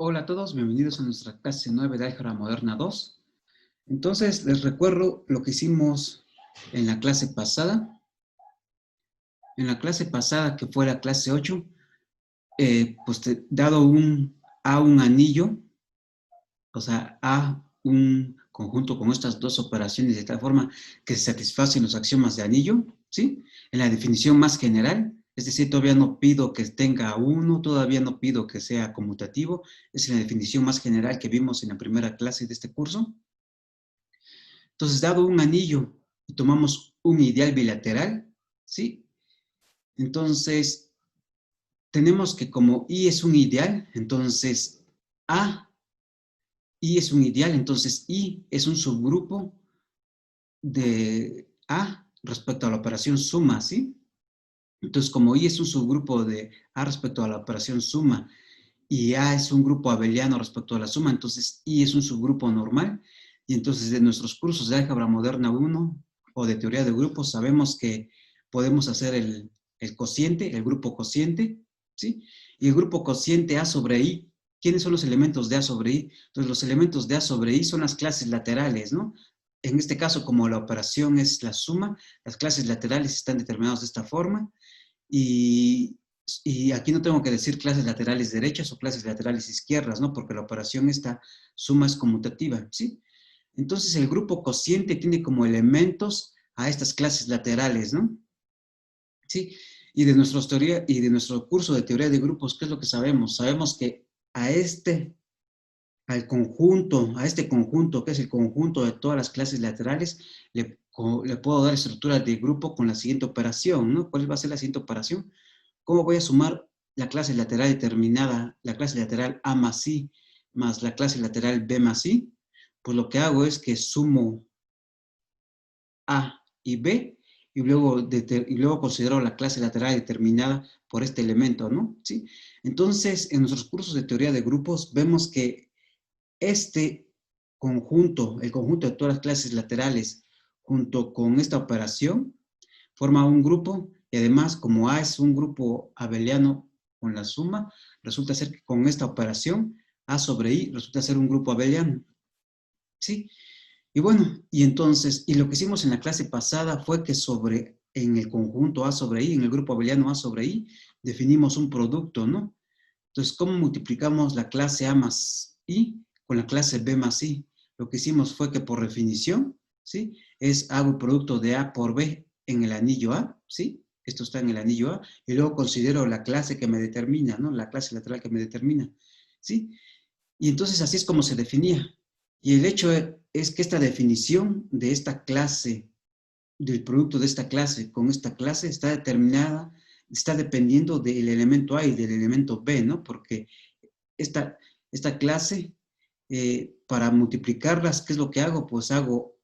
Hola a todos, bienvenidos a nuestra clase 9 de Álgebra Moderna 2. Entonces, les recuerdo lo que hicimos en la clase pasada. En la clase pasada, que fue la clase 8, dado un anillo, o sea, A un conjunto con estas dos operaciones de tal forma que se satisfacen los axiomas de anillo, ¿sí? En la definición más general, es decir, todavía no pido que tenga uno, todavía no pido que sea conmutativo, es la definición más general que vimos en la primera clase de este curso. Entonces, dado un anillo y tomamos un ideal bilateral, ¿sí? Entonces, tenemos que como I es un ideal, entonces I es un ideal, entonces I es un subgrupo de A respecto a la operación suma, ¿sí? Entonces, como I es un subgrupo de A respecto a la operación suma y A es un grupo abeliano respecto a la suma, entonces I es un subgrupo normal. Y entonces de nuestros cursos de álgebra moderna 1 o de teoría de grupos sabemos que podemos hacer el cociente, el grupo cociente, ¿sí? Y el grupo cociente A sobre I, ¿quiénes son los elementos de A sobre I? Entonces los elementos de A sobre I son las clases laterales, ¿no? En este caso, como la operación es la suma, las clases laterales están determinadas de esta forma. Y, y aquí no tengo que decir clases laterales derechas o clases laterales izquierdas, ¿no? Porque la operación esta suma es conmutativa, ¿sí? Entonces el grupo cociente tiene como elementos a estas clases laterales, ¿no? ¿Sí? Y de nuestro curso de teoría de grupos, ¿qué es lo que sabemos? Sabemos que a este conjunto, que es el conjunto de todas las clases laterales, le puedo dar estructura de grupo con la siguiente operación, ¿no? ¿Cuál va a ser la siguiente operación? ¿Cómo voy a sumar la clase lateral determinada, la clase lateral A más I, más la clase lateral B más I? Pues lo que hago es que sumo A y B, y luego considero la clase lateral determinada por este elemento, ¿no? ¿Sí? Entonces, en nuestros cursos de teoría de grupos, vemos que este conjunto, el conjunto de todas las clases laterales, junto con esta operación, forma un grupo, y además, como A es un grupo abeliano con la suma, resulta ser que con esta operación, A sobre I resulta ser un grupo abeliano, ¿sí? Y bueno, y entonces, y lo que hicimos en la clase pasada fue que en el conjunto A sobre I, en el grupo abeliano A sobre I, definimos un producto, ¿no? Entonces, ¿cómo multiplicamos la clase A más I con la clase B más I? Lo que hicimos fue que por definición, ¿sí? Hago el producto de A por B en el anillo A, ¿sí? Esto está en el anillo A, y luego considero la clase que me determina, ¿no? La clase lateral que me determina, ¿sí? Y entonces así es como se definía. Y el hecho es que esta definición de esta clase, del producto de esta clase con esta clase, está determinada, está dependiendo del elemento A y del elemento B, ¿no? Porque esta, esta clase, para multiplicarlas, ¿qué es lo que hago? Pues hago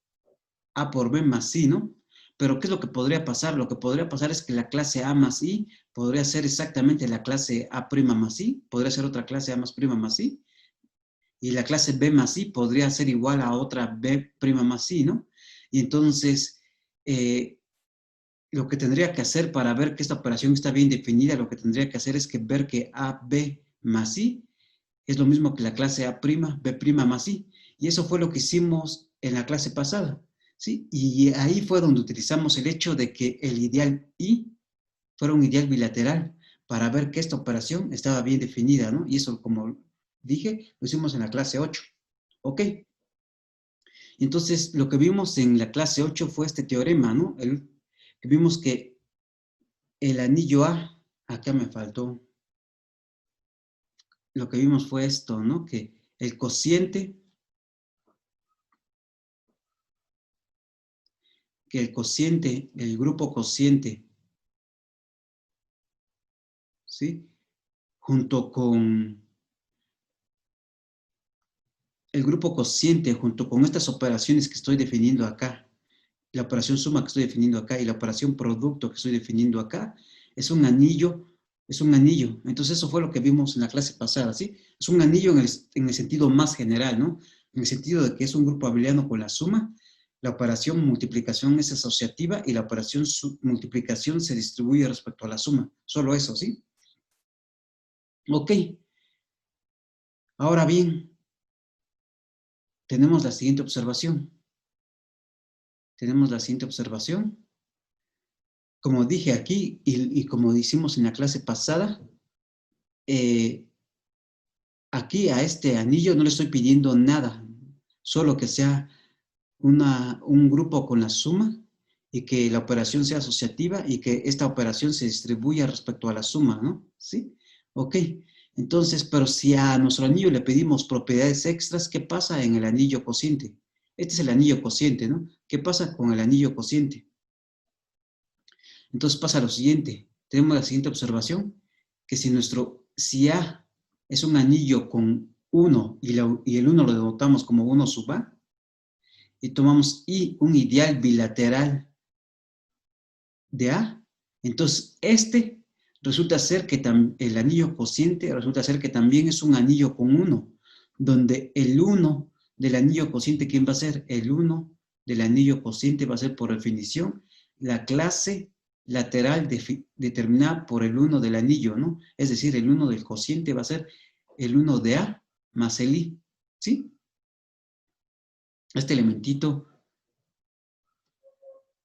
A por B más I, ¿no? Pero ¿qué es lo que podría pasar? Lo que podría pasar es que la clase A más I podría ser exactamente la clase A' más I, podría ser otra clase A más prima más I, y la clase B más I podría ser igual a otra B' más I, ¿no? Y entonces, eh, lo que tendría que hacer para ver que esta operación está bien definida, lo que tendría que hacer es que ver que AB más I es lo mismo que la clase A', B' más I. Y eso fue lo que hicimos en la clase pasada, ¿sí? Y ahí fue donde utilizamos el hecho de que el ideal I fuera un ideal bilateral para ver que esta operación estaba bien definida, ¿no? Y eso, como dije, lo hicimos en la clase 8. ¿Ok? Entonces, lo que vimos en la clase 8 fue este teorema, ¿no? Vimos que el anillo A, acá me faltó, lo que vimos fue esto, ¿no? Que el cociente, el grupo cociente, ¿sí? Junto con el grupo cociente, junto con estas operaciones que estoy definiendo acá, la operación suma que estoy definiendo acá y la operación producto que estoy definiendo acá, es un anillo, es un anillo. Entonces eso fue lo que vimos en la clase pasada, ¿sí? Es un anillo en el sentido más general, ¿no? En el sentido de que es un grupo abeliano con la suma, la operación multiplicación es asociativa y la operación multiplicación se distribuye respecto a la suma. Solo eso, ¿sí? Ok. Ahora bien, tenemos la siguiente observación. Tenemos la siguiente observación. Como dije aquí y como hicimos en la clase pasada, aquí a este anillo no le estoy pidiendo nada, solo que sea un grupo con la suma y que la operación sea asociativa y que esta operación se distribuya respecto a la suma, ¿no? ¿Sí? Ok. Entonces, pero si a nuestro anillo le pedimos propiedades extras, ¿qué pasa en el anillo cociente? Este es el anillo cociente, ¿no? ¿Qué pasa con el anillo cociente? Entonces pasa lo siguiente. Tenemos la siguiente observación, que si A es un anillo con 1 y el 1 lo denotamos como 1 sub A, y tomamos I, un ideal bilateral de A, entonces este resulta ser que el anillo cociente resulta ser que también es un anillo con 1, donde el 1 del anillo cociente, ¿quién va a ser? El 1 del anillo cociente va a ser por definición la clase lateral determinada por el 1 del anillo, ¿no? Es decir, el 1 del cociente va a ser el 1 de A más el I, ¿sí? Este elementito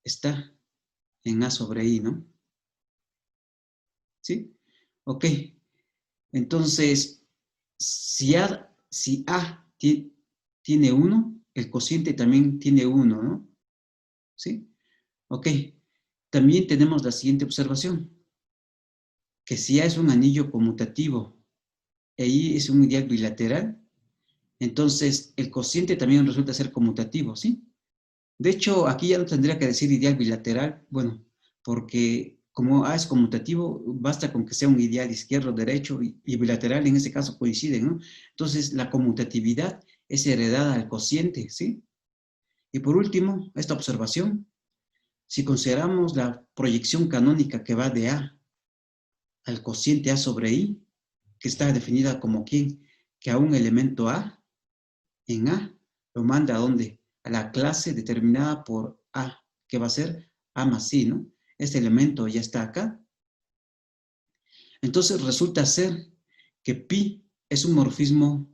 está en A sobre I, ¿no? ¿Sí? Ok. Entonces, si A tiene 1, el cociente también tiene 1, ¿no? ¿Sí? Ok. También tenemos la siguiente observación, que si A es un anillo conmutativo e I es un ideal bilateral, entonces el cociente también resulta ser conmutativo, ¿sí? De hecho, aquí ya no tendría que decir ideal bilateral, bueno, porque como A es conmutativo, basta con que sea un ideal izquierdo-derecho y bilateral, en este caso coinciden, ¿no? Entonces, la conmutatividad es heredada al cociente, ¿sí? Y por último, esta observación, si consideramos la proyección canónica que va de A al cociente A sobre I, que está definida como ¿quién? Que a un elemento A, en A, lo manda a ¿dónde? A la clase determinada por A, que va a ser A más I, ¿no? Este elemento ya está acá. Entonces resulta ser que pi es un morfismo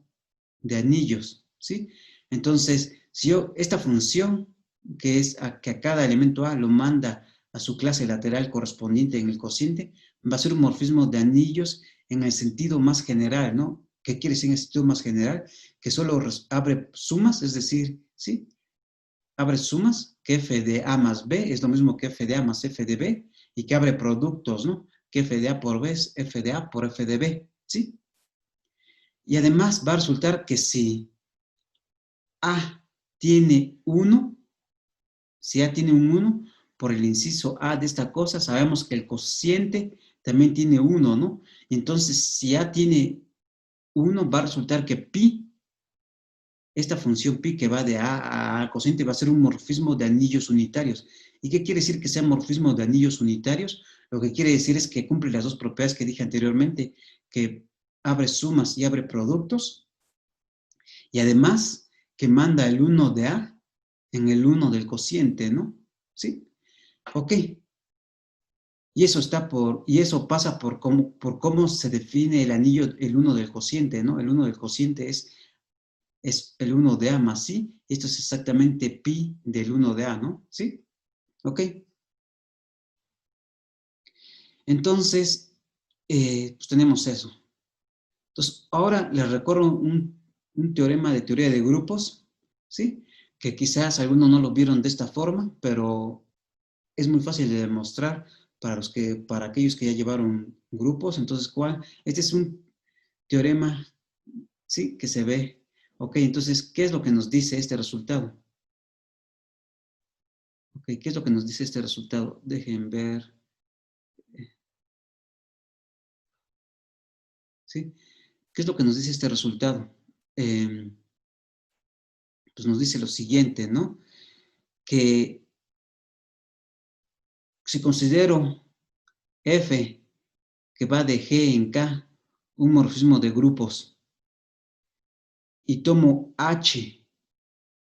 de anillos, ¿sí? Entonces, si yo, esta función, que es que a cada elemento A lo manda a su clase lateral correspondiente en el cociente, va a ser un morfismo de anillos en el sentido más general, ¿no? ¿Qué quiere decir en el sentido más general? Que solo abre sumas, es decir, ¿sí? Abre sumas, que f de A más B es lo mismo que f de A más f de B, y que abre productos, ¿no? Que f de A por B es f de A por f de B, ¿sí? Y además va a resultar que si A tiene 1, si A tiene un 1, por el inciso A de esta cosa, sabemos que el cociente también tiene 1, ¿no? Entonces, si A tiene 1, va a resultar que pi, esta función pi que va de A a cociente, va a ser un morfismo de anillos unitarios. ¿Y qué quiere decir que sea morfismo de anillos unitarios? Lo que quiere decir es que cumple las dos propiedades que dije anteriormente, que abre sumas y abre productos, y además que manda el 1 de A en el 1 del cociente, ¿no? ¿Sí? Ok. Y eso pasa por cómo se define el anillo, el 1 del cociente, ¿no? El 1 del cociente es el 1 de A más I, y esto es exactamente pi del 1 de A, ¿no? ¿Sí? Ok. Entonces, pues tenemos eso. Entonces, ahora les recuerdo un teorema de teoría de grupos, ¿sí? Que quizás algunos no lo vieron de esta forma, pero es muy fácil de demostrar para aquellos que ya llevaron grupos. Entonces, ¿cuál? Este es un teorema, ¿sí? Que se ve. Ok, entonces, ¿qué es lo que nos dice este resultado? Ok, ¿qué es lo que nos dice este resultado? Dejen ver, ¿sí? ¿Qué es lo que nos dice este resultado? Eh, pues nos dice lo siguiente, ¿no? Que si considero f que va de G en K, un morfismo de grupos, y tomo H,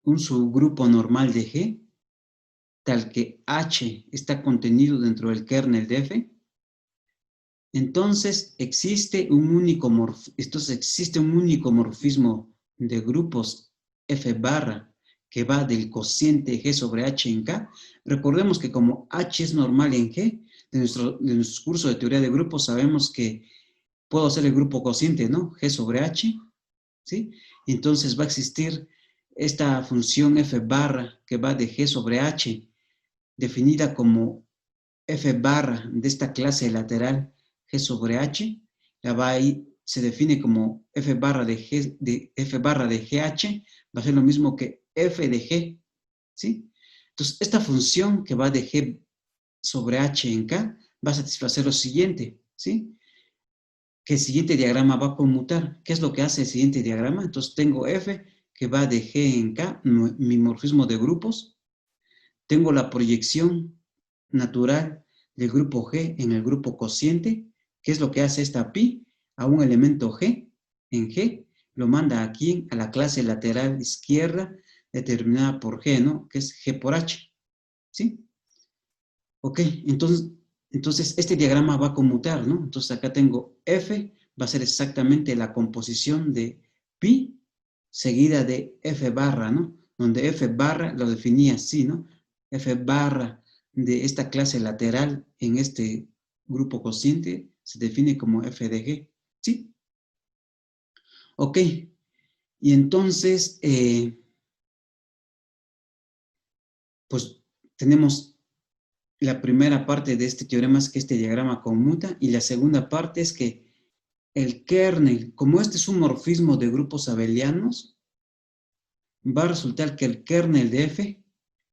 un subgrupo normal de G, tal que H está contenido dentro del kernel de F, Entonces existe un único morfismo de grupos F barra que va del cociente G sobre H en K. Recordemos que como H es normal en G, de nuestro curso de teoría de grupos sabemos que puedo hacer el grupo cociente, ¿no? G sobre H, ¿sí? Entonces va a existir esta función F barra que va de G sobre H, definida como F barra de esta clase lateral G sobre H, la va ahí, se define como F barra F barra de GH, va a ser lo mismo que F de G, ¿sí? Entonces, esta función que va de G sobre H en K va a satisfacer lo siguiente, ¿sí? Que el siguiente diagrama va a conmutar. ¿Qué es lo que hace el siguiente diagrama? Entonces, tengo F que va de G en K, mi morfismo de grupos. Tengo la proyección natural del grupo G en el grupo cociente. ¿Qué es lo que hace esta pi? A un elemento G en G, lo manda aquí a la clase lateral izquierda determinada por G, ¿no? Que es G por H, ¿sí? Ok, entonces este diagrama va a conmutar, ¿no? Entonces acá tengo F, va a ser exactamente la composición de pi seguida de F barra, ¿no? Donde F barra lo definía así, ¿no? F barra de esta clase lateral en este grupo cociente se define como F de G, ¿sí? Ok, y entonces, pues tenemos la primera parte de este teorema es que este diagrama conmuta y la segunda parte es que el kernel, como este es un morfismo de grupos abelianos, va a resultar que el kernel de F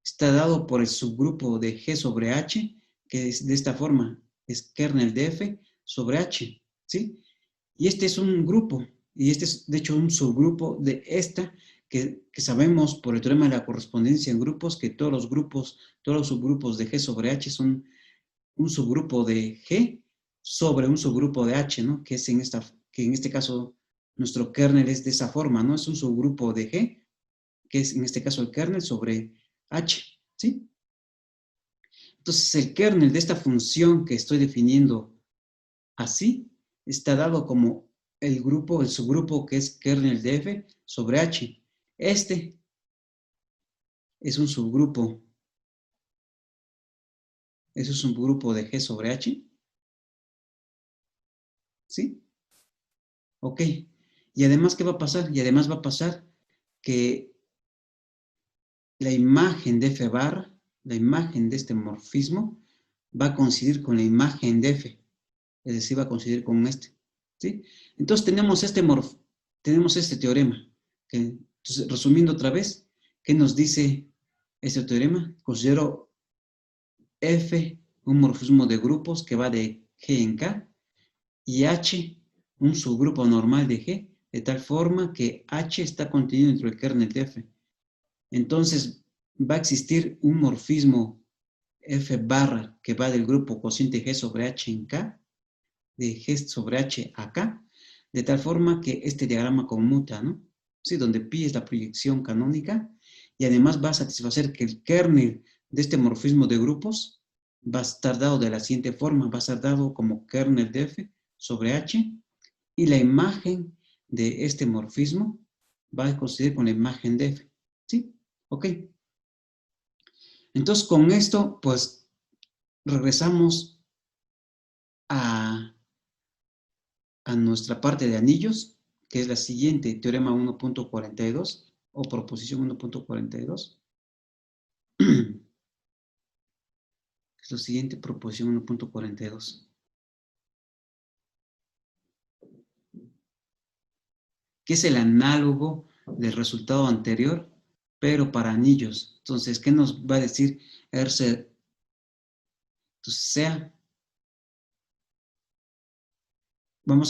está dado por el subgrupo de G sobre H, que es de esta forma, es kernel de F sobre H, ¿sí? Y este es un grupo, y este es de hecho un subgrupo de esta, que sabemos por el teorema de la correspondencia en grupos, que todos los grupos, todos los subgrupos de G sobre H son un subgrupo de G sobre un subgrupo de H, ¿no? Que es que en este caso nuestro kernel es de esa forma, ¿no? Es un subgrupo de G, que es en este caso el kernel sobre H, ¿sí? Entonces el kernel de esta función que estoy definiendo así está dado como el subgrupo que es kernel de F sobre H. Este es un subgrupo, de G sobre H, ¿sí? Ok. Y además, ¿qué va a pasar? Y además va a pasar que la imagen de F bar, la imagen de este morfismo, va a coincidir con la imagen de F, es decir, va a coincidir con este, ¿sí? Entonces tenemos este teorema, entonces, resumiendo otra vez, ¿qué nos dice este teorema? Considero F un morfismo de grupos que va de G en K y H un subgrupo normal de G, de tal forma que H está contenido dentro del kernel de F. Entonces, va a existir un morfismo F barra que va del grupo cociente G sobre H en K, de G sobre H a K, de tal forma que este diagrama conmuta, ¿no? Sí, donde pi es la proyección canónica y además va a satisfacer que el kernel de este morfismo de grupos va a estar dado de la siguiente forma, va a ser dado como kernel de F sobre H y la imagen de este morfismo va a coincidir con la imagen de F, ¿sí? Ok. Entonces, con esto, pues, regresamos a, a nuestra parte de anillos, que es la siguiente, teorema 1.42 o proposición 1.42. Es la siguiente proposición 1.42, que es el análogo del resultado anterior, pero para anillos. Entonces, ¿qué nos va a decir Herce? Entonces,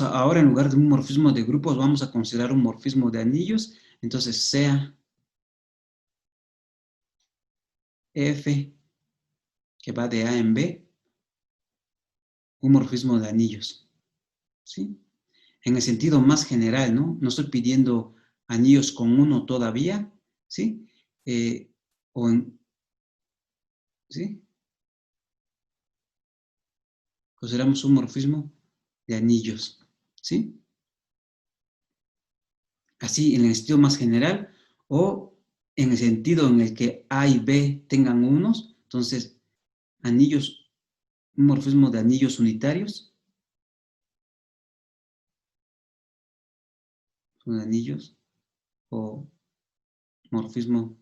ahora en lugar de un morfismo de grupos, vamos a considerar un morfismo de anillos. Entonces, sea F, que va de A en B, un morfismo de anillos, ¿sí? En el sentido más general, ¿no? No estoy pidiendo anillos con uno todavía, ¿sí? Eh, o en, ¿sí? Consideramos un morfismo de anillos, ¿sí? Así en el sentido más general, o en el sentido en el que A y B tengan unos, entonces anillos, un morfismo de anillos unitarios, son anillos, o morfismo,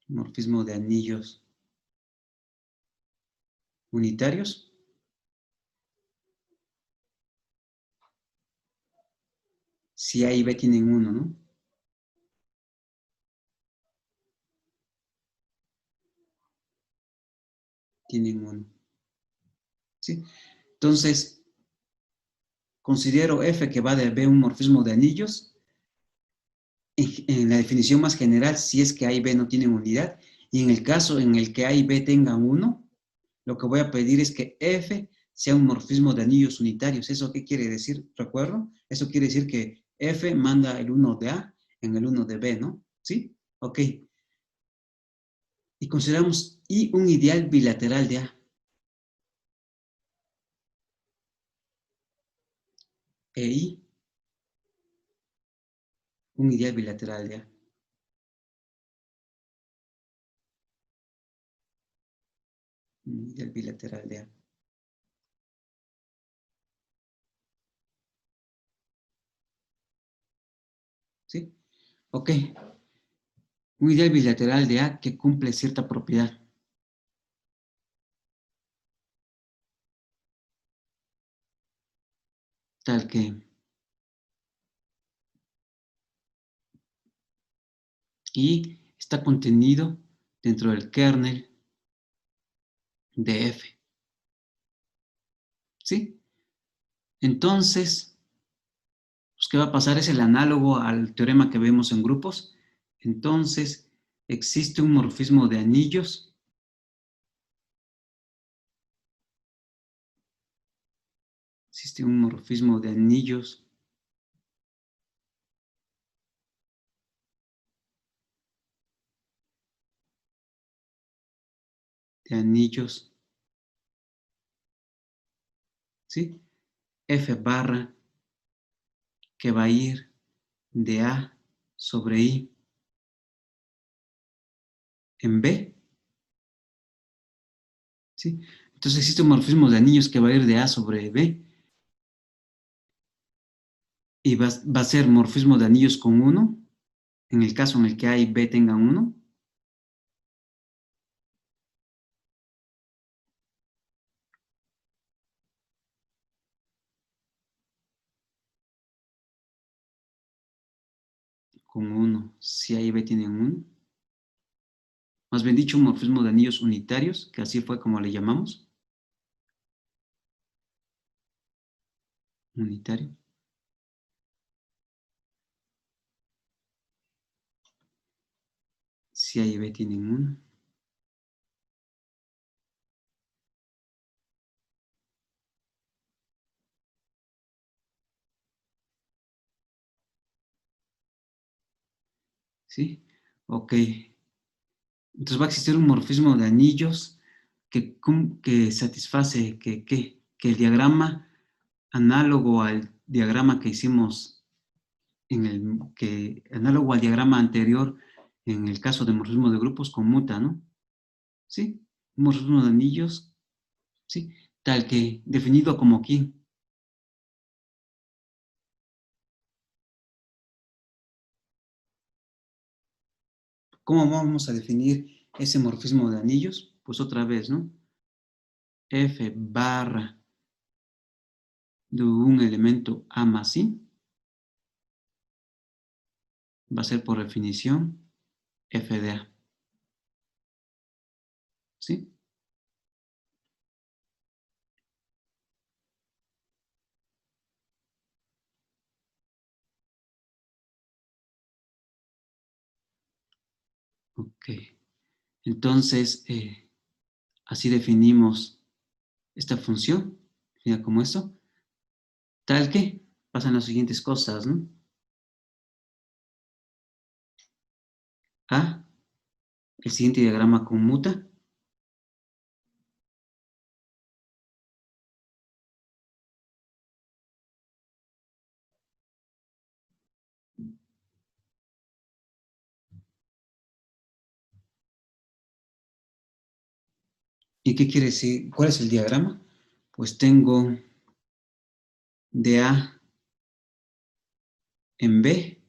morfismo de anillos unitarios, si A y B tienen uno, ¿no? Tienen uno, ¿sí? Entonces, considero F que va de B un morfismo de anillos, en la definición más general, si es que A y B no tienen unidad, y en el caso en el que A y B tengan uno, lo que voy a pedir es que F sea un morfismo de anillos unitarios. ¿Eso qué quiere decir? ¿Recuerdo? Eso quiere decir que F manda el 1 de A en el 1 de B, ¿no? ¿Sí? Ok. Y consideramos I un ideal bilateral de A. E I un ideal bilateral de A. Un ideal bilateral de A. ¿Sí? Ok. Un ideal bilateral de A que cumple cierta propiedad. Tal que I está contenido dentro del kernel de F. ¿Sí? Entonces, pues, ¿qué va a pasar? Es el análogo al teorema que vemos en grupos. Entonces, existe un morfismo de anillos. Existe un morfismo de anillos, ¿sí? F barra que va a ir de A sobre I en B, ¿sí? Entonces existe un morfismo de anillos que va a ir de A sobre B y va a ser morfismo de anillos con 1, en el caso en el que A y B tengan 1, con 1, si A y B tienen 1. Más bien dicho, un morfismo de anillos unitarios, que así fue como le llamamos, unitario. Si A y B tienen 1. ¿Sí? Ok. Entonces va a existir un morfismo de anillos que satisface que el diagrama análogo al diagrama que hicimos análogo al diagrama anterior en el caso de morfismo de grupos conmuta, ¿no? ¿Sí? Un morfismo de anillos, ¿sí? Tal que definido como aquí. ¿Cómo vamos a definir ese morfismo de anillos? Pues otra vez, ¿no? F barra de un elemento A más I va a ser por definición F de A. ¿Sí? Ok. Entonces, así definimos esta función, mira como esto, tal que pasan las siguientes cosas, ¿no? A, el siguiente diagrama conmuta, ¿Y qué quiere decir? ¿Cuál es el diagrama? Pues tengo de A en B,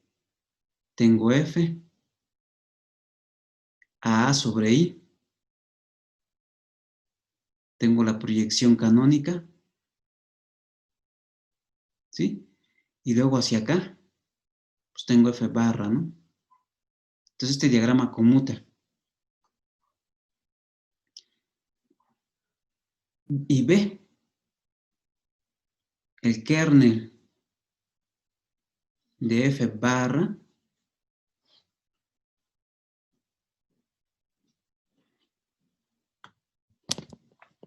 tengo F, a sobre I, tengo la proyección canónica, ¿sí? Y luego hacia acá, pues tengo F barra, ¿no? Entonces este diagrama conmuta. Y B, el kernel de F barra,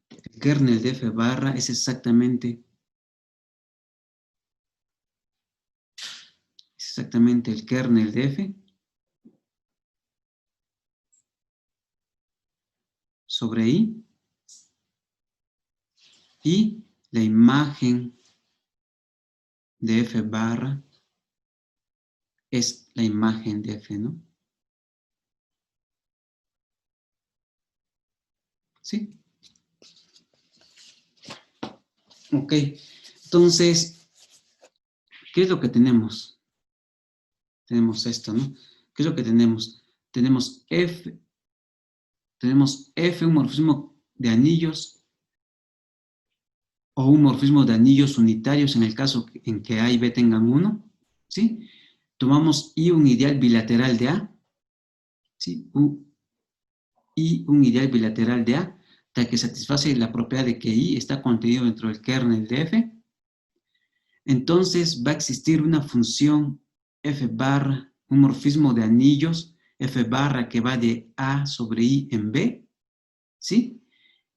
el kernel de F barra es exactamente el kernel de F sobre I, y la imagen de F barra es la imagen de F, ¿no? ¿Sí? Ok. Entonces, ¿qué es lo que tenemos? Tenemos esto, ¿no? ¿Qué es lo que tenemos? Tenemos F, un morfismo de anillos o un morfismo de anillos unitarios en el caso en que A y B tengan uno, ¿sí? Tomamos I un ideal bilateral de A, ¿sí? I un ideal bilateral de A, tal que satisface la propiedad de que I está contenido dentro del kernel de F. Entonces va a existir una función F barra, un morfismo de anillos F barra que va de A sobre I en B, ¿sí?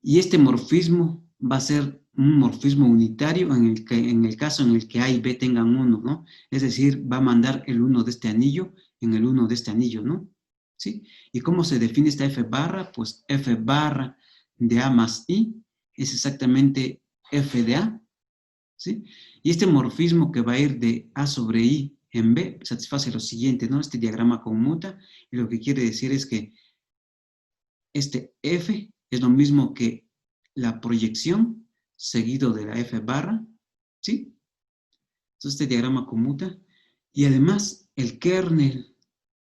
Y este morfismo va a ser un morfismo unitario en el caso en el que A y B tengan uno, ¿no? Es decir, va a mandar el uno de este anillo en el uno de este anillo, ¿no? ¿Sí? ¿Y cómo se define esta F barra? Pues F barra de A más I es exactamente F de A, ¿sí? Y este morfismo que va a ir de A sobre I en B satisface lo siguiente, ¿no? Este diagrama conmuta, y lo que quiere decir es que este F es lo mismo que la proyección seguido de la F barra, ¿sí? Entonces este diagrama conmuta, y además el kernel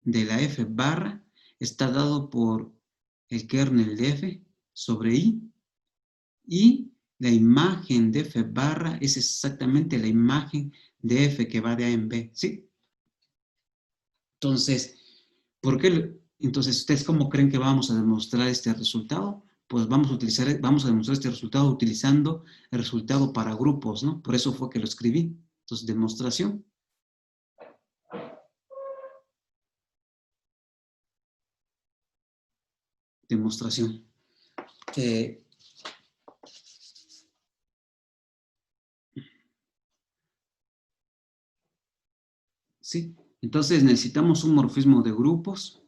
de la F barra está dado por el kernel de F sobre I, y la imagen de F barra es exactamente la imagen de F que va de A en B, ¿sí? Entonces, ¿por qué? Entonces, ¿ustedes cómo creen que vamos a demostrar este resultado? Pues vamos a demostrar este resultado utilizando el resultado para grupos, ¿no? Por eso fue que lo escribí. Entonces, demostración. Demostración. Sí. Entonces, necesitamos un morfismo de grupos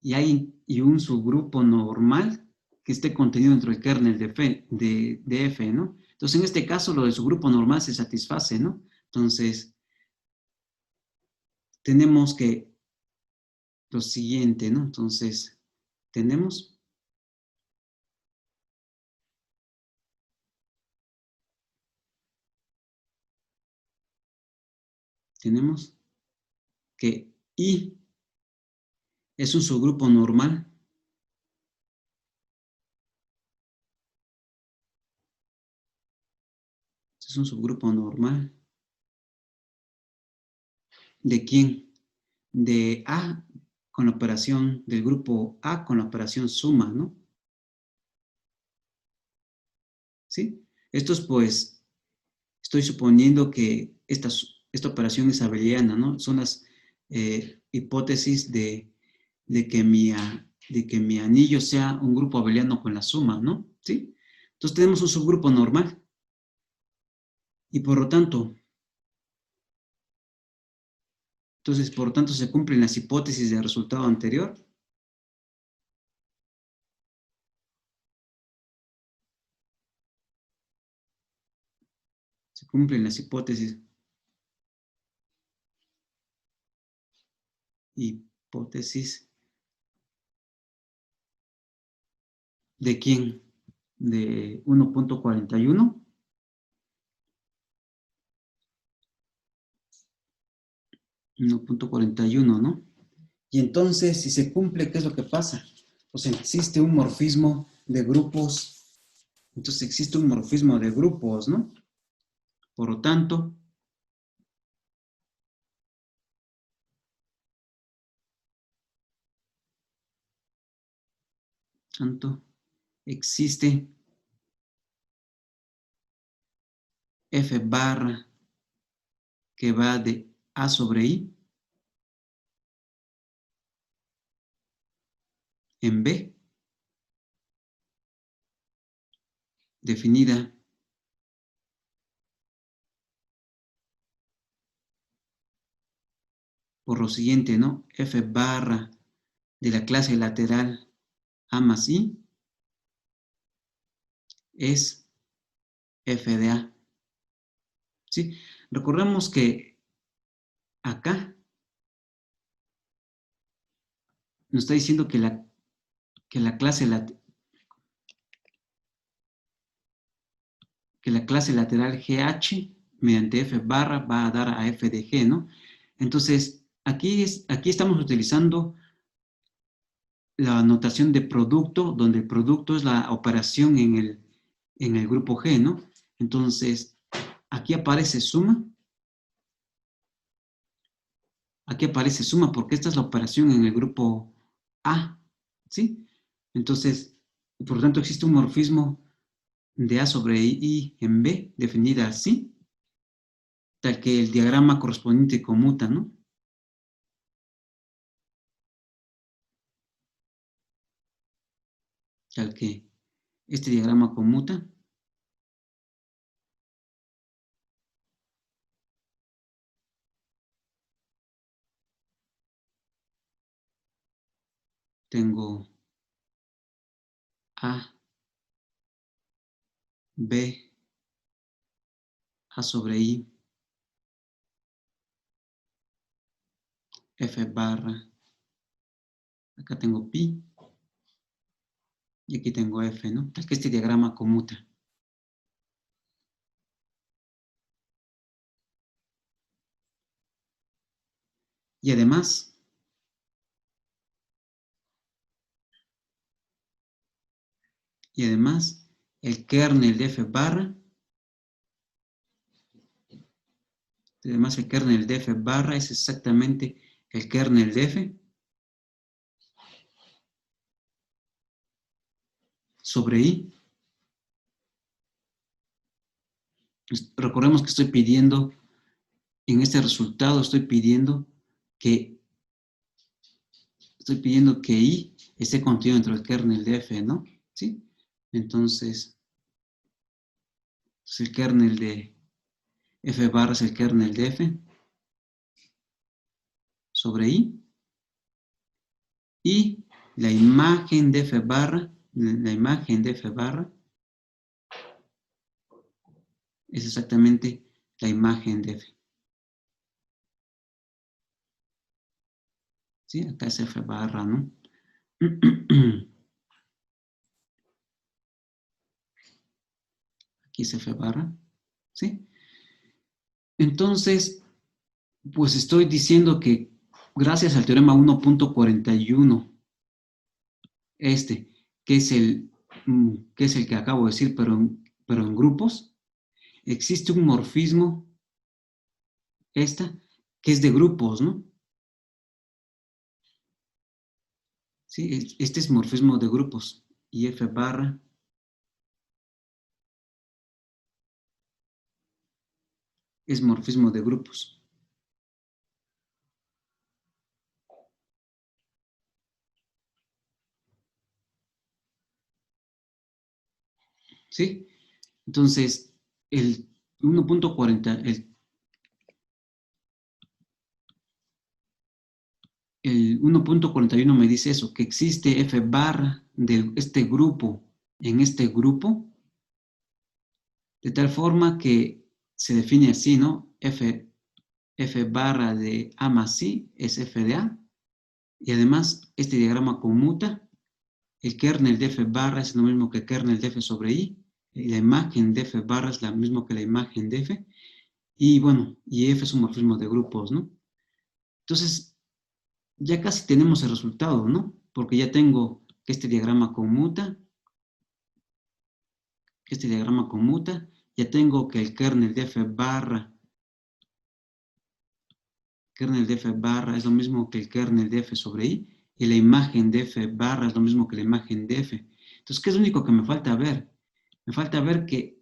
y un subgrupo normal que esté contenido dentro del kernel de F, ¿no? Entonces, en este caso, lo del subgrupo normal se satisface, ¿no? Entonces, tenemos que lo siguiente, ¿no? Entonces, tenemos, tenemos que I es un subgrupo normal, es un subgrupo normal. ¿De quién? De A con la operación, del grupo A con la operación suma, ¿no? ¿Sí? Esto es pues, estoy suponiendo que esta operación es abeliana, ¿no? Son las hipótesis de que mi anillo sea un grupo abeliano con la suma, ¿no? ¿Sí? Entonces tenemos un subgrupo normal y por lo tanto se cumplen las hipótesis del resultado anterior. Se cumplen las hipótesis ¿de quién? de 1.41. 1.41, ¿no? Y entonces, si se cumple, ¿qué es lo que pasa? Pues existe un morfismo de grupos. Entonces existe un morfismo de grupos, ¿no? Por lo tanto, existe F barra que va de A sobre I en B, definida por lo siguiente, ¿no? F barra de la clase lateral A más I es F de A. ¿Sí? Recordemos que acá nos está diciendo que la clase lateral GH mediante F barra va a dar a F de G, ¿no? Entonces, aquí estamos utilizando la notación de producto, donde el producto es la operación en el grupo G, ¿no? Entonces, aquí aparece suma. Aquí aparece suma porque esta es la operación en el grupo A, ¿sí? Entonces, por lo tanto, existe un morfismo de A sobre I en B, definida así, tal que el diagrama correspondiente conmuta, ¿no? Tal que este diagrama conmuta. Tengo A, B, A sobre I, F barra, acá tengo pi, y aquí tengo F, ¿no? Tal que este diagrama conmuta. Y además, el kernel de F barra, es exactamente el kernel de F sobre I. Recordemos que estoy pidiendo, en este resultado estoy pidiendo que I esté contenido dentro del kernel de F, ¿no? ¿Sí? Entonces el kernel de F barra es el kernel de F sobre I. Y la imagen de F barra, es exactamente la imagen de F. ¿Sí? Acá es F barra, ¿no? Aquí es F barra, ¿sí? Entonces, pues estoy diciendo que gracias al teorema 1.41, que es el que acabo de decir, pero en grupos, existe un morfismo, que es de grupos, ¿no? ¿Sí? Este es morfismo de grupos. Y F barra es morfismo de grupos. ¿Sí? Entonces, el 1.40, el 1.41 me dice eso, que existe F barra de este grupo en este grupo, de tal forma que se define así, ¿no? F barra de A más I es F de A, y además este diagrama conmuta el kernel de f barra es lo mismo que kernel de f sobre i, y la imagen de f barra es lo mismo que la imagen de f, y bueno, y f es un morfismo de grupos, ¿no? Entonces, ya casi tenemos el resultado, ¿no? Porque ya tengo que este diagrama conmuta, ya tengo que el kernel de f barra es lo mismo que el kernel de f sobre i, y la imagen de f barra es lo mismo que la imagen de f. Entonces, ¿qué es lo único que me falta ver? Me falta ver que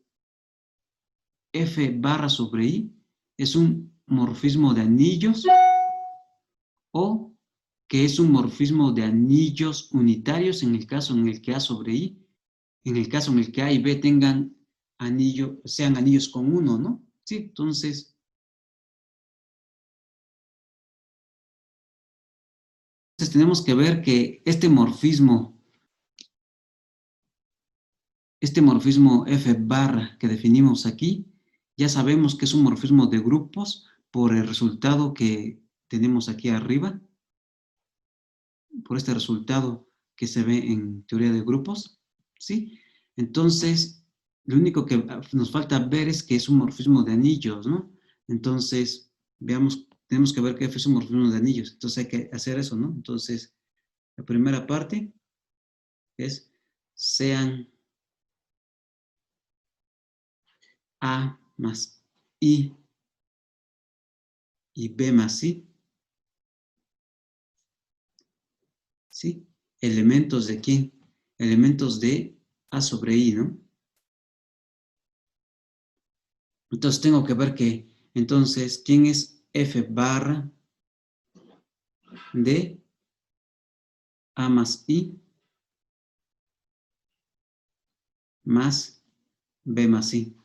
f barra sobre i es un morfismo de anillos o que es un morfismo de anillos unitarios en el caso en el que a sobre i, en el caso en el que a y b tengan anillo, sean anillos con uno, ¿no? Sí, entonces tenemos que ver que este morfismo f barra que definimos aquí, ya sabemos que es un morfismo de grupos por el resultado que tenemos aquí arriba, por este resultado que se ve en teoría de grupos, ¿sí? Entonces, lo único que nos falta ver es que es un morfismo de anillos, ¿no? Entonces, veamos, tenemos que ver que F es un morfismo de anillos, entonces hay que hacer eso, ¿no? Entonces, la primera parte es sean A más I y B más I, ¿sí? Elementos de quién? Elementos de A sobre I, ¿no? Entonces tengo que ver que, entonces, ¿quién es F barra de A más I más B más I?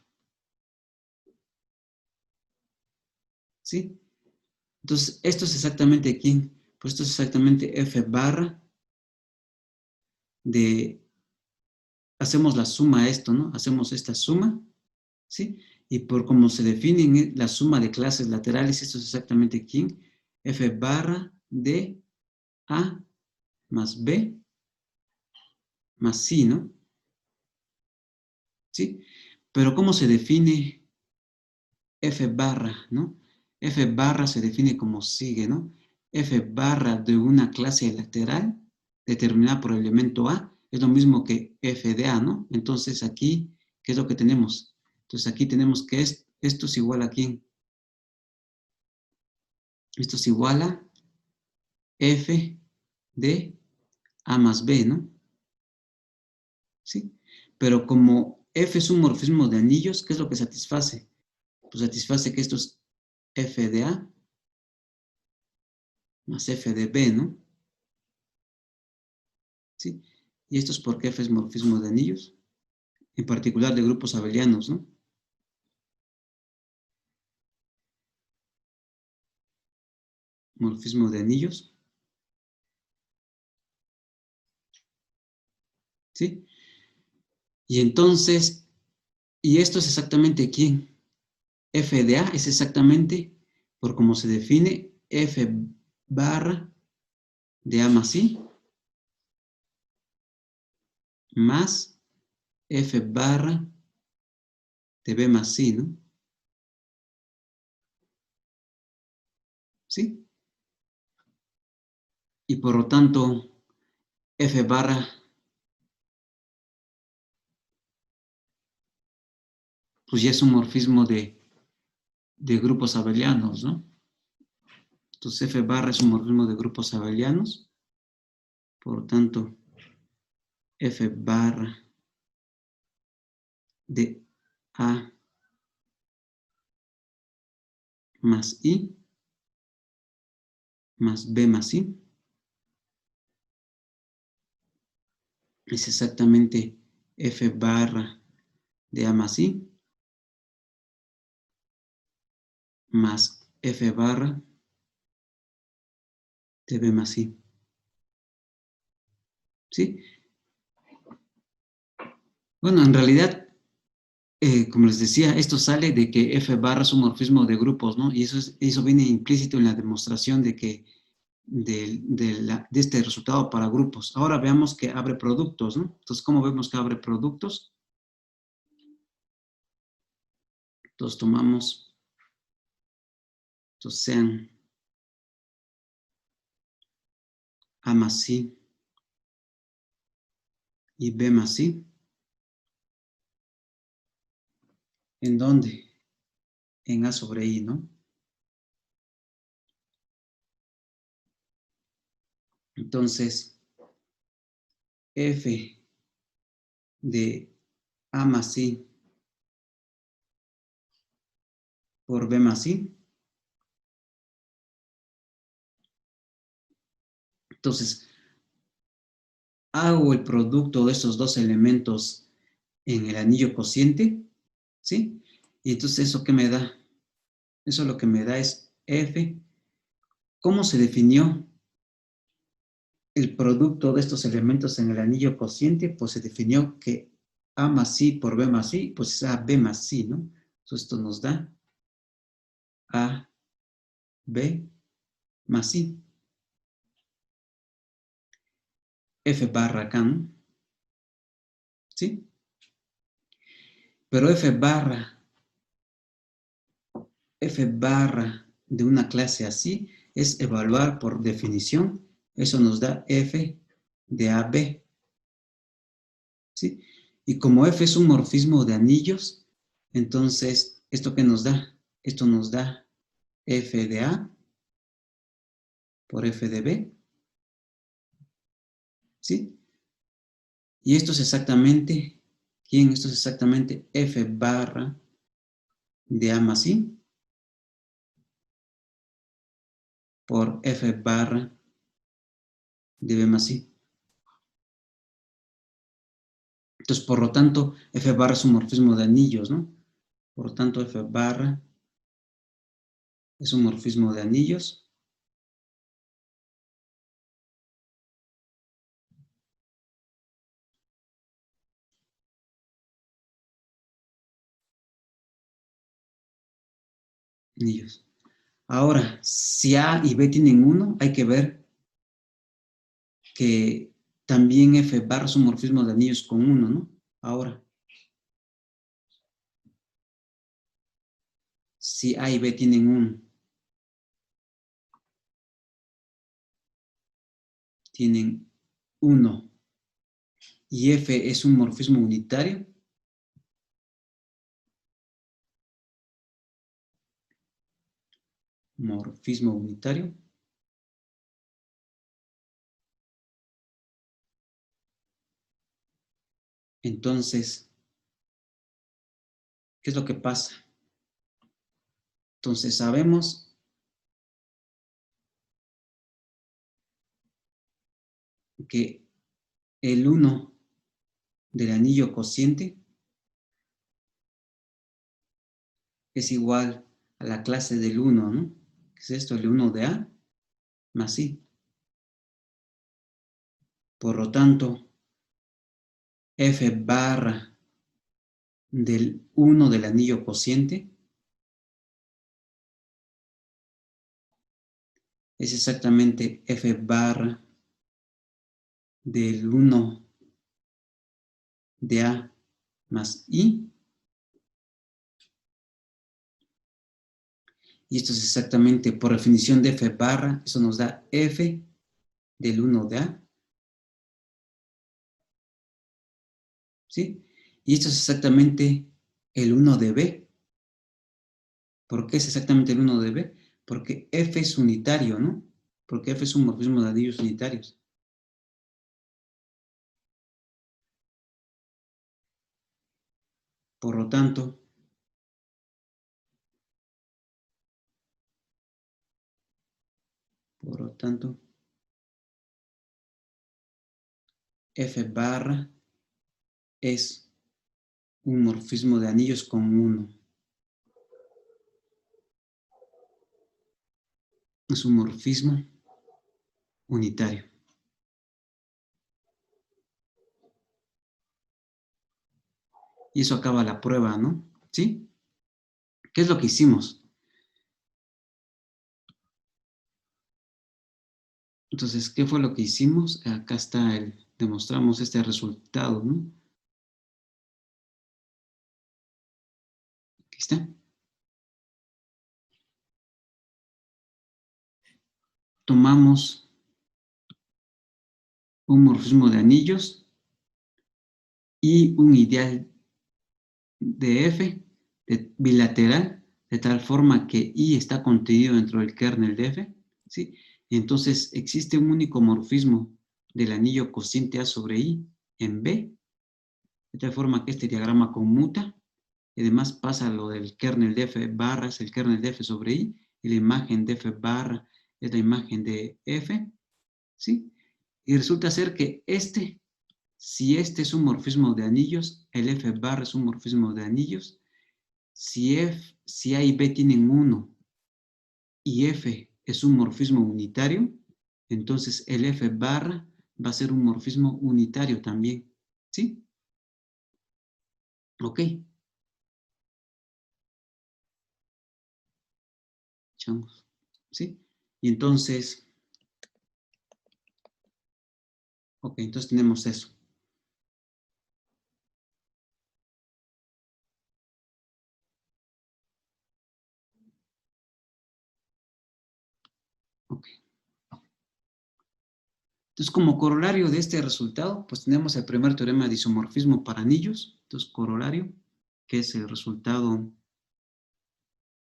¿Sí? Entonces, ¿esto es exactamente quién? Pues esto es exactamente F barra de, hacemos la suma a esto, ¿no? Hacemos esta suma, ¿sí? Y por cómo se define la suma de clases laterales, esto es exactamente quién? F barra de A más B más C, ¿no? ¿Sí? Pero ¿cómo se define F barra, ¿no? F barra se define como sigue, ¿no? F barra de una clase lateral determinada por el elemento A es lo mismo que F de A, ¿no? Entonces aquí, ¿qué es lo que tenemos? Entonces aquí tenemos que esto es igual a ¿quién? Esto es igual a F de A más B, ¿no? ¿Sí? Pero como F es un morfismo de anillos, ¿qué es lo que satisface? Pues satisface que esto es F de A más F de B, ¿no? ¿Sí? Y esto es porque F es morfismo de anillos, en particular de grupos abelianos, ¿no? Morfismo de anillos, ¿sí? Y entonces, ¿y esto es exactamente quién? F de A es exactamente, por cómo se define, F barra de A más I más F barra de B más I, ¿no? ¿Sí? Y por lo tanto, F barra, pues ya es un morfismo de grupos abelianos, ¿no? Entonces F barra es un morfismo de grupos abelianos, por lo tanto, F barra de A más I más B más I es exactamente F barra de A más I más F barra de B más I. ¿Sí? Bueno, en realidad, como les decía, esto sale de que F barra es un morfismo de grupos, ¿no? Y eso viene implícito en la demostración de que de este resultado para grupos. Ahora veamos que abre productos, ¿no? Entonces, ¿cómo vemos que abre productos? Entonces, tomamos, entonces sean A más C y B más C. ¿En dónde? En A sobre I, ¿no? Entonces, F de A más C por B más C. Entonces, hago el producto de estos dos elementos en el anillo cociente, ¿sí? Y entonces, ¿eso qué me da? Eso lo que me da es F. ¿Cómo se definió el producto de estos elementos en el anillo cociente? Pues se definió que A más C por B más C, pues es AB más C, ¿no? Entonces, esto nos da A, B más C. F barra acá, ¿no? ¿Sí? Pero F barra de una clase así es evaluar por definición. Eso nos da F de AB, ¿sí? Y como F es un morfismo de anillos, entonces, ¿esto qué nos da? Esto nos da F de A por F de B, ¿sí? Y esto es exactamente, ¿quién? Esto es exactamente F barra de A más I por F barra de B más I. Entonces, por lo tanto, F barra es un morfismo de anillos, ¿no? Por lo tanto, F barra es un morfismo de anillos. Anillos. Ahora, si A y B tienen 1, hay que ver que también F barra es un morfismo de anillos con 1, ¿no? Ahora, si A y B tienen 1, tienen 1 y F es un morfismo unitario, morfismo unitario, entonces, ¿qué es lo que pasa? Entonces, sabemos que el 1 del anillo cociente es igual a la clase del 1, ¿no? ¿Qué es esto? El 1 de A más I. Por lo tanto, F barra del 1 del anillo cociente es exactamente F barra del 1 de A más I. Y esto es exactamente por definición de F barra, eso nos da F del 1 de A. ¿Sí? Y esto es exactamente el 1 de B. ¿Por qué es exactamente el 1 de B? Porque F es unitario, ¿no? Porque F es un morfismo de anillos unitarios. Por lo tanto, F barra es un morfismo de anillos con 1. Es un morfismo unitario. Y eso acaba la prueba, ¿no? ¿Sí? ¿Qué es lo que hicimos? Entonces, ¿qué fue lo que hicimos? Acá está demostramos este resultado, ¿no? Aquí está. Tomamos un morfismo de anillos y un ideal de F bilateral, de tal forma que I está contenido dentro del kernel de F, ¿sí? Y entonces existe un único morfismo del anillo cociente A sobre I en B, de tal forma que este diagrama conmuta, y además pasa lo del kernel de F barra, es el kernel de F sobre I, y la imagen de F barra es la imagen de F, ¿sí? Y resulta ser que si este es un morfismo de anillos, el F barra es un morfismo de anillos. Si A y B tienen 1 y F es un morfismo unitario, entonces el F barra va a ser un morfismo unitario también. ¿Sí? Ok. Chamos. ¿Sí? Y entonces, ok, entonces tenemos eso. Ok. Entonces, como corolario de este resultado, pues tenemos el primer teorema de isomorfismo para anillos. Entonces, corolario, que es el resultado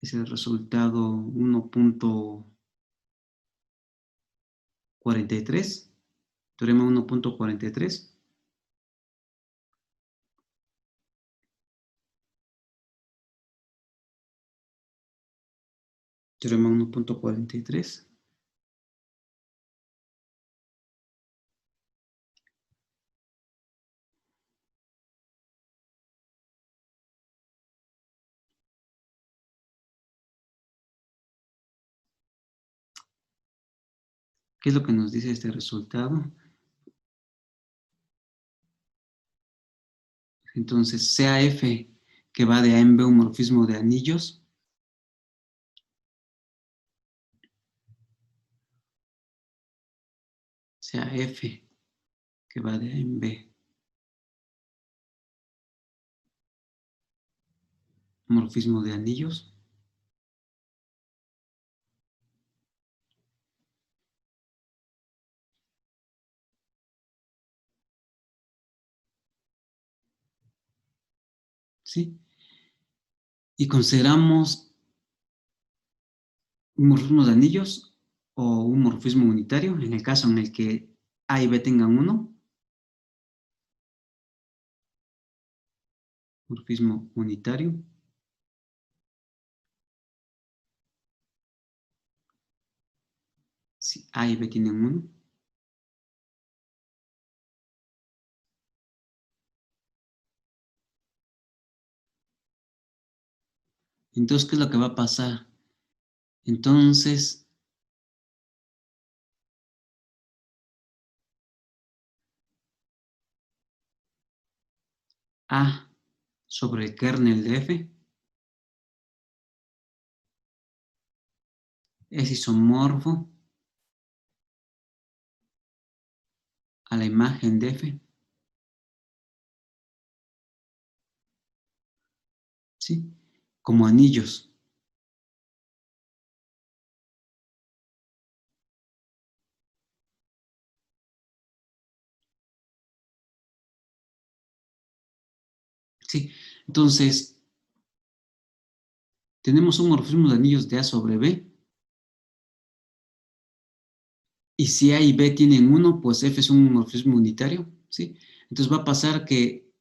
1.43, teorema 1.43. Teorema 1.43. ¿Qué es lo que nos dice este resultado? Entonces, sea F que va de A en B un morfismo de anillos, sea F que va de A en B morfismo de anillos, ¿sí? Y consideramos un morfismo de anillos o un morfismo unitario, en el caso en el que A y B tengan uno, morfismo unitario. Si A y B tienen uno. Entonces, ¿qué es lo que va a pasar? Entonces, A sobre el kernel de F es isomorfo a la imagen de F, ¿sí? Como anillos. Sí, entonces tenemos un morfismo de anillos de A sobre B, y si A y B tienen uno, pues F es un morfismo unitario, ¿sí? Entonces va a pasar que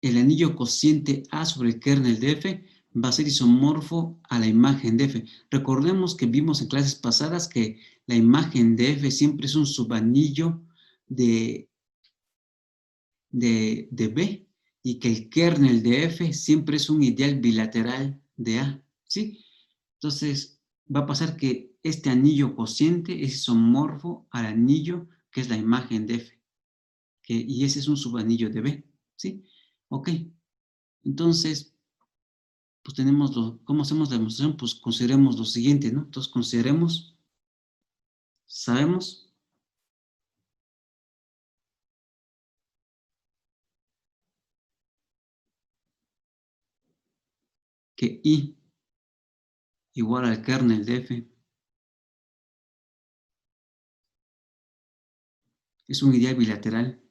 el anillo cociente A sobre el kernel de F va a ser isomorfo a la imagen de F. Recordemos que vimos en clases pasadas que la imagen de F siempre es un subanillo de, de B, y que el kernel de F siempre es un ideal bilateral de A, ¿sí? Entonces, va a pasar que este anillo cociente es isomorfo al anillo que es la imagen de F, y ese es un subanillo de B, ¿sí? Ok, entonces, pues tenemos ¿cómo hacemos la demostración? Pues consideremos lo siguiente, ¿no? Entonces, consideremos Sabemos que I igual al kernel de F es un ideal bilateral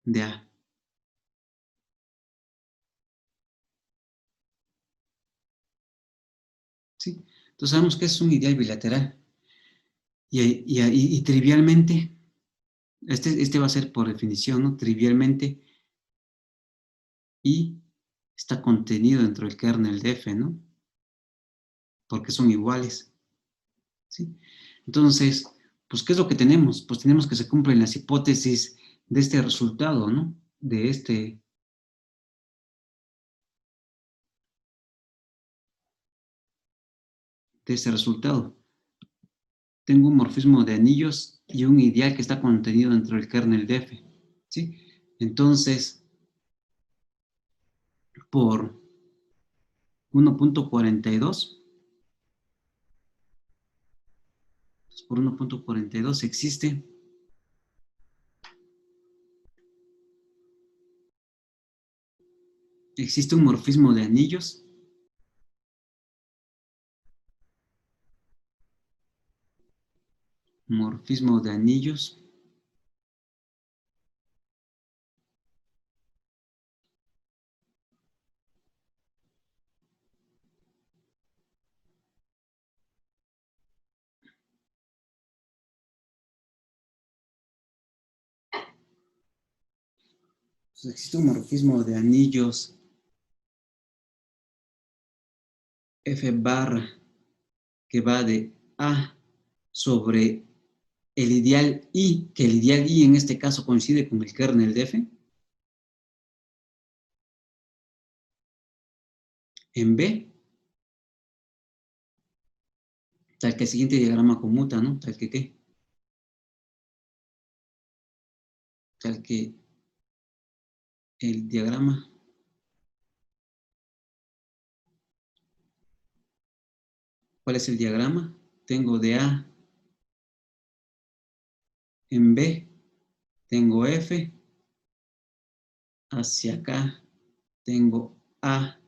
de A. ¿Sí? Entonces sabemos que es un ideal bilateral. Y trivialmente, este va a ser por definición, ¿no? Trivialmente, I está contenido dentro del kernel de F, ¿no? Porque son iguales, ¿sí? Entonces, pues, ¿qué es lo que tenemos? Pues tenemos que se cumplen las hipótesis de este resultado, ¿no? De este resultado. Tengo un morfismo de anillos y un ideal que está contenido dentro del kernel de F, ¿sí? Entonces, por 1.42, por 1.42 existe un morfismo de anillos existe un morfismo de anillos F barra que va de A sobre el ideal I, que el ideal I en este caso coincide con el kernel de F, en B, tal que el siguiente diagrama conmuta, ¿no? Tal que ¿qué? Tal que el diagrama, ¿cuál es el diagrama? Tengo de A en B, tengo F, hacia acá tengo A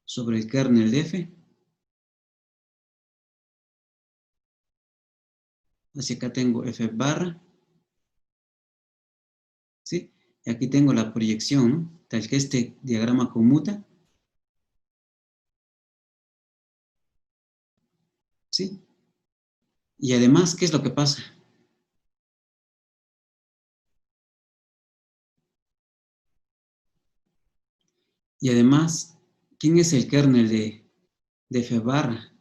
sobre el kernel de F, hacia acá tengo F barra, ¿sí? Y aquí tengo la proyección, ¿no? Tal que este diagrama conmuta, ¿sí? Y además, ¿qué es lo que pasa? Y además, ¿quién es el kernel de F barra?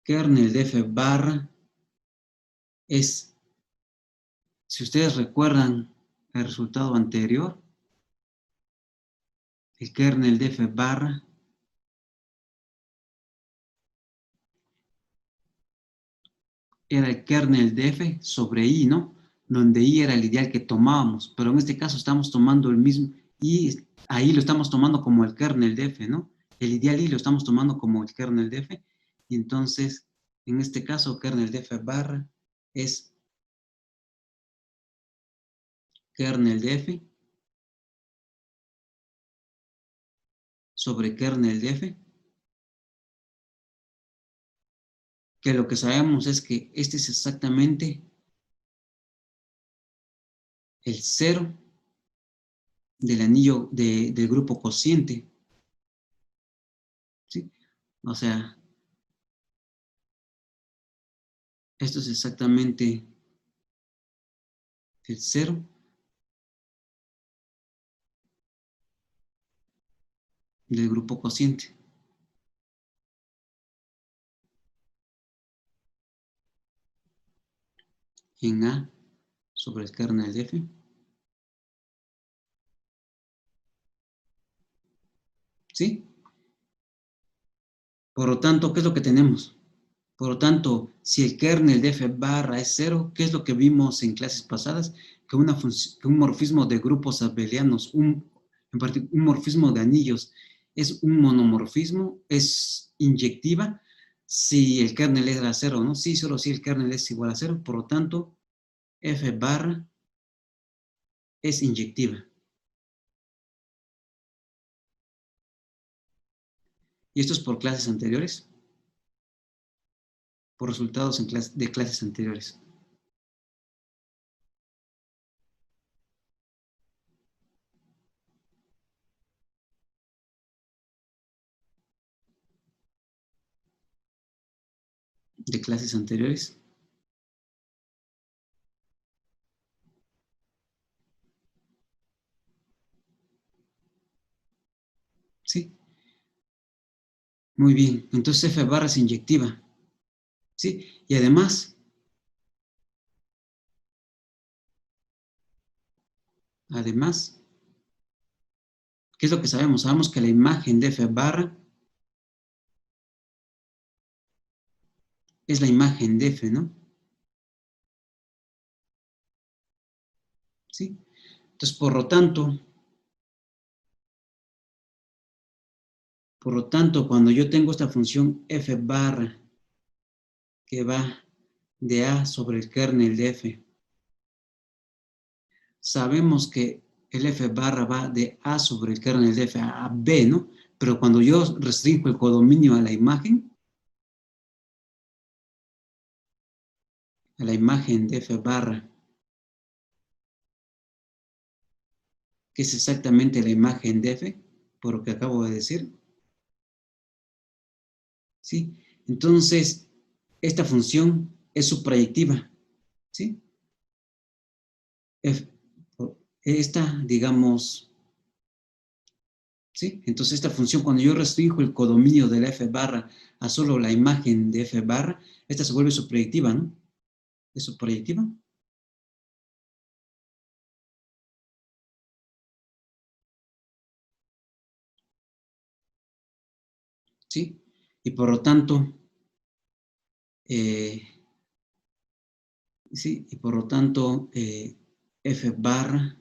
Kernel de F barra es, si ustedes recuerdan el resultado anterior, el kernel de F barra era el kernel de F sobre I, ¿no? Donde I era el ideal que tomábamos, pero en este caso estamos tomando el mismo, y ahí lo estamos tomando como el kernel de F, ¿no? El ideal I lo estamos tomando como el kernel de F, y entonces, en este caso, kernel de F barra es kernel de F sobre kernel de F, que lo que sabemos es que este es exactamente el cero del anillo del grupo cociente, ¿sí? O sea, esto es exactamente el cero del grupo cociente en A sobre el kernel de F, ¿sí? Por lo tanto, ¿qué es lo que tenemos? Por lo tanto, si el kernel de F barra es cero, ¿qué es lo que vimos en clases pasadas? Que un morfismo de grupos abelianos, un morfismo de anillos es un monomorfismo, es inyectiva, si el kernel era cero, ¿no? Sí, solo si el kernel es igual a cero, por lo tanto, F barra es inyectiva. Y esto es por clases anteriores, por resultados de clases anteriores. De clases anteriores. Sí, muy bien. Entonces F barra es inyectiva. Sí, y además, ¿qué es lo que sabemos? Sabemos que la imagen de F barra es la imagen de F, ¿no? Sí. Entonces, por lo tanto, cuando yo tengo esta función F barra que va de A sobre el kernel de F, sabemos que el F barra va de A sobre el kernel de F a B, ¿no? Pero cuando yo restringo el codominio a la imagen de F barra, que es exactamente la imagen de F, por lo que acabo de decir, ¿sí? Entonces, esta función es subproyectiva, ¿sí? F, esta, digamos, ¿sí? Entonces, esta función, cuando yo restringo el codominio de la F barra a solo la imagen de F barra, esta se vuelve subproyectiva, ¿no? ¿Es subproyectiva? ¿Sí? Y por lo tanto, eh, ¿sí? Y por lo tanto, F barra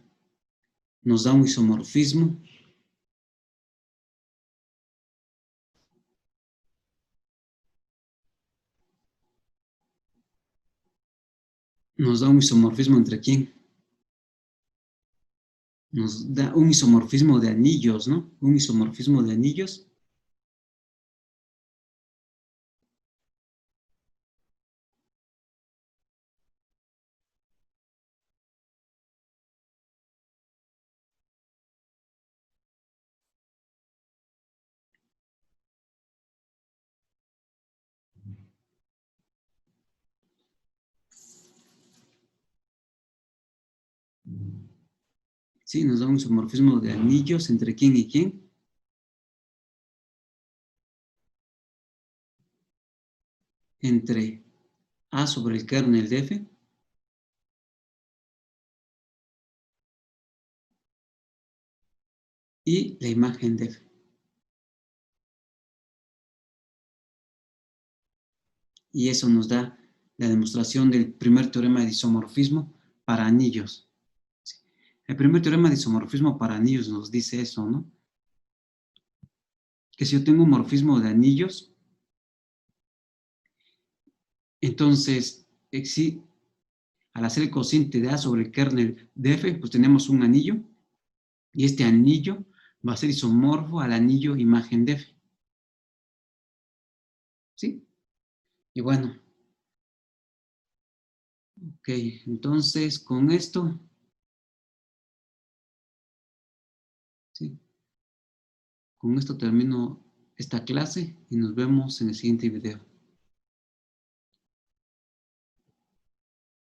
nos da un isomorfismo, ¿entre quién? Nos da un isomorfismo de anillos, ¿no? Un isomorfismo de anillos. Sí, nos da un isomorfismo de anillos entre quién y quién. Entre A sobre el kernel de F y la imagen de F. Y eso nos da la demostración del primer teorema de isomorfismo para anillos. El primer teorema de isomorfismo para anillos nos dice eso, ¿no? Que si yo tengo un morfismo de anillos, entonces, al hacer el cociente de A sobre el kernel de F, pues tenemos un anillo, y este anillo va a ser isomorfo al anillo imagen de F. ¿Sí? Y bueno, ok, entonces con esto, ¿sí? Con esto termino esta clase y nos vemos en el siguiente video.